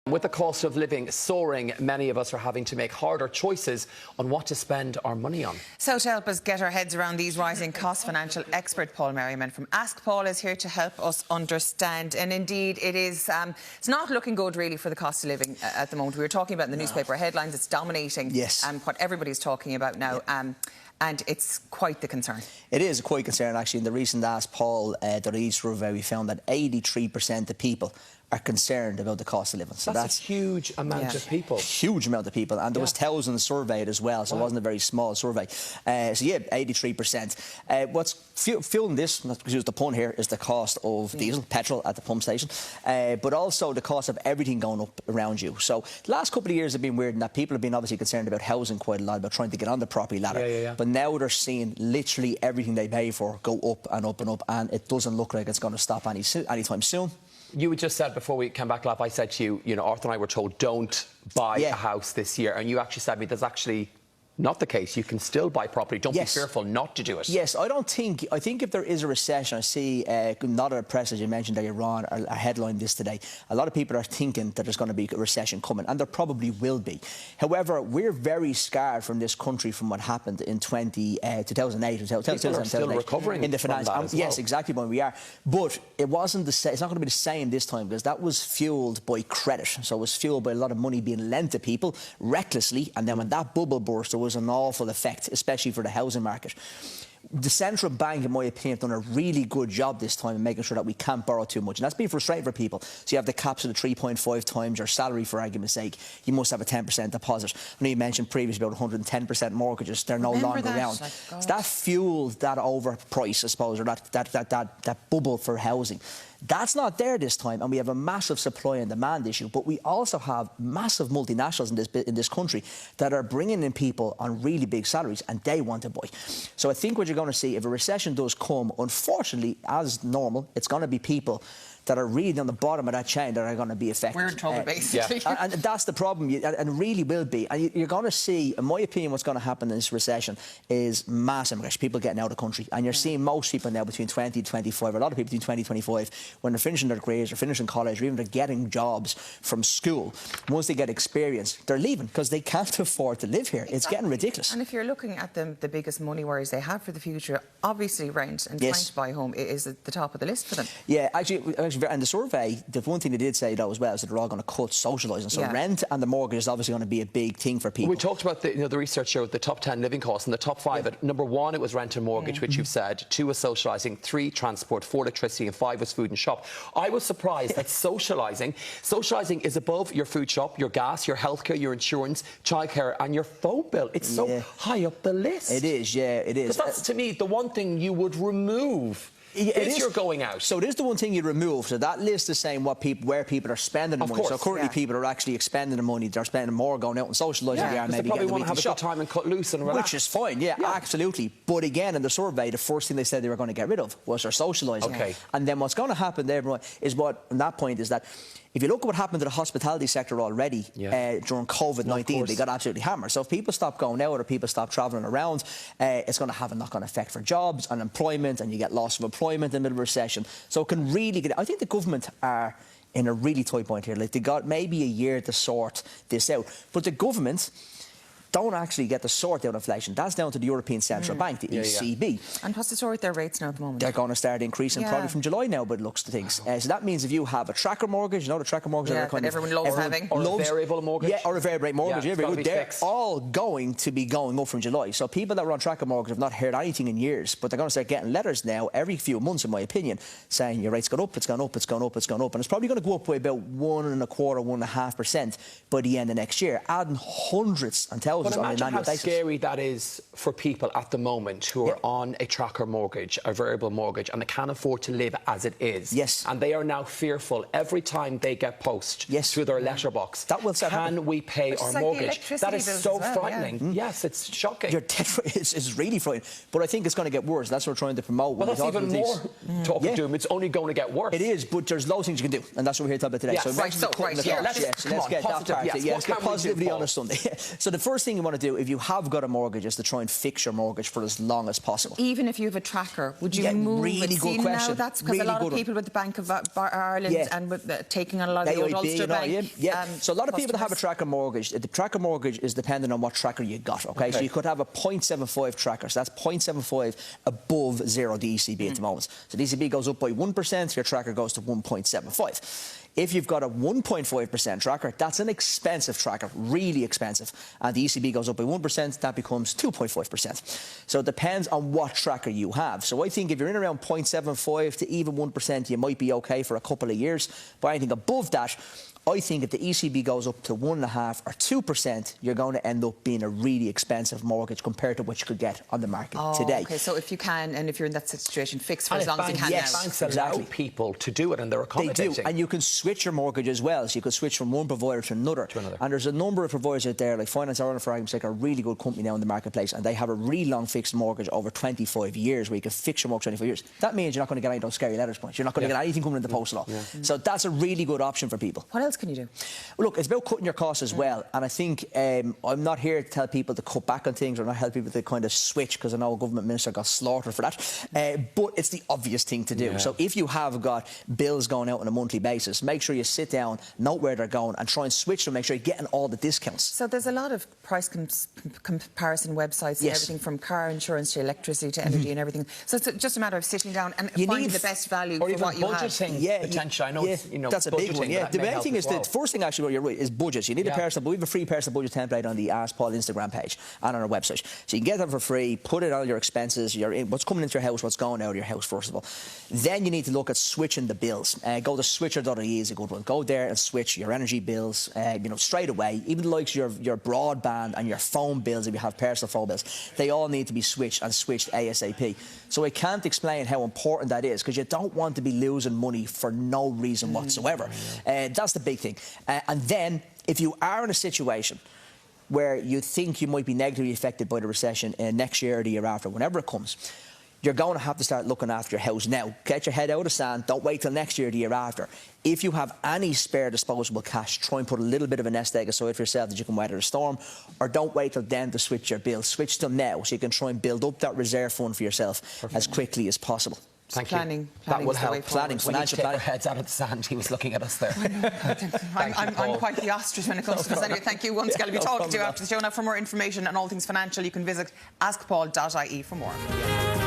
With the cost of living soaring, many of us are having to make harder choices on what to spend our money on. So to help us get our heads around these rising costs, financial expert Paul Merriman from Ask Paul is here to help us understand. And indeed, it's not looking good really for the cost of living at the moment. We were talking about in the newspaper headlines, it's dominating what everybody's talking about now. And it's quite the concern. It is quite a concern, actually. In the recent askpaul.ie survey, we found that 83% of people are concerned about the cost of living. So that's a huge amount of people. Huge amount of people. And there was thousands surveyed as well, so it wasn't a very small survey. So yeah, 83%. What's fueling this, not to use the pun here, is the cost of diesel, petrol at the pump station, but also the cost of everything going up around you. So the last couple of years have been weird in that people have been obviously concerned about housing quite a lot, about trying to get on the property ladder. But now they're seeing literally everything they pay for go up and up and up, and it doesn't look like it's going to stop anytime soon. You had just said before we came back live, I said to you, Arthur and I were told don't buy a house this year, and you actually said to me there's actually not the case. You can still buy property. Don't be fearful not to do it. Yes, I think if there is a recession, I see not a press, as you mentioned, that Iran are headlining this today. A lot of people are thinking that there's going to be a recession coming, and there probably will be. However, we're very scarred from this country from what happened in 2008. People are still recovering in the finance. Yes, exactly, when we are. But it wasn't it's not going to be the same this time, because that was fueled by credit. So it was fueled by a lot of money being lent to people recklessly, and then when that bubble burst, there was an awful effect, especially for the housing market. The central bank, in my opinion, have done a really good job this time in making sure that we can't borrow too much. And that's been frustrating for people. So you have the caps of the 3.5 times your salary, for argument's sake. You must have a 10% deposit. I know you mentioned previously about 110% mortgages. They're no longer around. So that fueled that overprice, I suppose, or that bubble for housing. That's not there this time, and we have a massive supply and demand issue. But we also have massive multinationals in this country that are bringing in people on really big salaries, and they want to buy. So I think what you're going to see, if a recession does come, unfortunately, as normal, it's going to be people that are really on the bottom of that chain that are going to be affected. We're in trouble, basically. And that's the problem, and really will be. And you're going to see, in my opinion, what's going to happen in this recession is mass immigration, people getting out of the country. And you're seeing most people now between 20 and 25, a lot of people between 20 and 25, when they're finishing their degrees, or finishing college, or even they're getting jobs from school, once they get experience, they're leaving because they can't afford to live here. It's getting ridiculous. And if you're looking at the biggest money worries they have for the future, obviously rent and trying to buy a home is at the top of the list for them. Yeah, actually, and the survey, the one thing they did say though as well is that they're all going to cut socialising. So rent and the mortgage is obviously going to be a big thing for people. We talked about the research showed the top 10 living costs, and the top 5. At number 1, it was rent and mortgage, which you've said. 2 was socialising, 3 transport, 4 electricity, and 5 was food and shop. I was surprised that socialising is above your food shop, your gas, your healthcare, your insurance, childcare, and your phone bill. It's so high up the list. It is, it is. Because that's, to me, the one thing you would remove. You're going out. So it is the one thing you remove. So that list is saying where people are spending the money. So currently people are actually expending the money. They're spending more going out and socialising. They probably want to have a good time and cut loose and relax. Which is fine, absolutely. But again, in the survey, the first thing they said they were going to get rid of was their socialising. And then what's going to happen there is on that point is that if you look at what happened to the hospitality sector already during COVID-19, they got absolutely hammered. So if people stop going out or people stop travelling around, it's going to have a knock-on effect for jobs and employment, and you get loss of employment in the middle of a recession. So it can really I think the government are in a really tight point here. Like, they got maybe a year to sort this out. But the government don't actually get to sort out inflation. That's down to the European Central Bank, the ECB. And what's the story with their rates now at the moment? They're going to start increasing probably from July now, but it looks to things. So that means if you have a tracker mortgage, the tracker mortgage that everyone loves having. Or a variable mortgage. Yeah, or a variable rate mortgage. They're all going to be going up from July. So people that were on tracker mortgage have not heard anything in years, but they're going to start getting letters now every few months, in my opinion, saying your rate's gone up, it's gone up, it's gone up, it's gone up. And it's probably going to go up by about 1.25%, 1.5% by the end of next year, adding hundreds and thousands on an annual basis. Scary that is for people at the moment who are on a tracker mortgage, a variable mortgage, and they can't afford to live as it is. And they are now fearful every time they get post through their letterbox. That will Can we pay our mortgage? That is so frightening. Yes, it's shocking. It's really frightening. But I think it's going to get worse. That's what we're trying to promote. Well, that's even more talk of doom. It's only going to get worse. It is, but there's loads of things you can do, and that's what we're here to talk about today. Let's get that part. Let's get positivity on a Sunday. So the first thing you want to do if you have got a mortgage is to try and fix your mortgage for as long as possible. Even if you have a tracker, would you move really it? good See, question. now that's because Really a lot of good people with the Bank of Ireland and with taking on a lot of the old AIB, Ulster Bank. So a lot of people that have a tracker mortgage, the tracker mortgage is dependent on what tracker you got, okay? So you could have a 0.75 tracker, so that's 0.75 above zero, the ECB at the moment. So the ECB goes up by 1%, your tracker goes to 1.75. If you've got a 1.5% tracker, that's an expensive tracker, really expensive. And the ECB goes up by 1%, that becomes 2.5%. So it depends on what tracker you have. So I think if you're in around 0.75 to even 1%, you might be okay for a couple of years. But anything above that, I think if the ECB goes up to 1.5 or 2%, you're going to end up being a really expensive mortgage compared to what you could get on the market today. Okay, so if you can, and if you're in that situation, fix for as long as you can. Yes, banks allow people to do it, and they're accommodating. They do, and you can switch your mortgage as well. So you could switch from one provider to another. And there's a number of providers out there, like Finance Ireland, for argument's sake, are a really good company now in the marketplace, and they have a really long fixed mortgage over 25 years, where you can fix your mortgage 25 years. That means you're not going to get any of those scary letters points. You're not going to get anything coming in the post at all. So that's a really good option for people. What else can you do? Well, look, it's about cutting your costs as well. And I think I'm not here to tell people to cut back on things or not help people to kind of switch, because I know a government minister got slaughtered for that. But it's the obvious thing to do. So if you have got bills going out on a monthly basis, make sure you sit down, note where they're going, and try and switch them, make sure you're getting all the discounts. So there's a lot of price comparison websites, and everything from car insurance to electricity to energy and everything. So it's just a matter of sitting down and finding the best value for what you have. Budgeting potential. I know it's, that's a big one. The main thing is the first thing actually, you're right, is budgets. You need a personal, but we have a free personal budget template on the Ask Paul Instagram page and on our website. So you can get that for free, put it on your expenses, what's coming into your house, what's going out of your house, first of all. Then you need to look at switching the bills. Go to switcher.ie is a good one. Go there and switch your energy bills, straight away. Even the likes of your broadband and your phone bills, if you have personal phone bills, they all need to be switched and switched ASAP. So I can't explain how important that is, because you don't want to be losing money for no reason whatsoever. That's the big thing. And then, if you are in a situation where you think you might be negatively affected by the recession next year or the year after, whenever it comes, you're going to have to start looking after your house now. Get your head out of the sand. Don't wait till next year or the year after. If you have any spare disposable cash, try and put a little bit of a nest egg aside for yourself that you can weather the storm, or don't wait till then to switch your bills. Switch them now so you can try and build up that reserve fund for yourself as quickly as possible. Thank you. That will help. Planning, financial planning. Our heads out of the sand. He was looking at us there. I'm quite the ostrich when it comes to this. Anyway, thank you once again. I'll be talking to you after the show. Now, for more information on all things financial, you can visit askpaul.ie for more.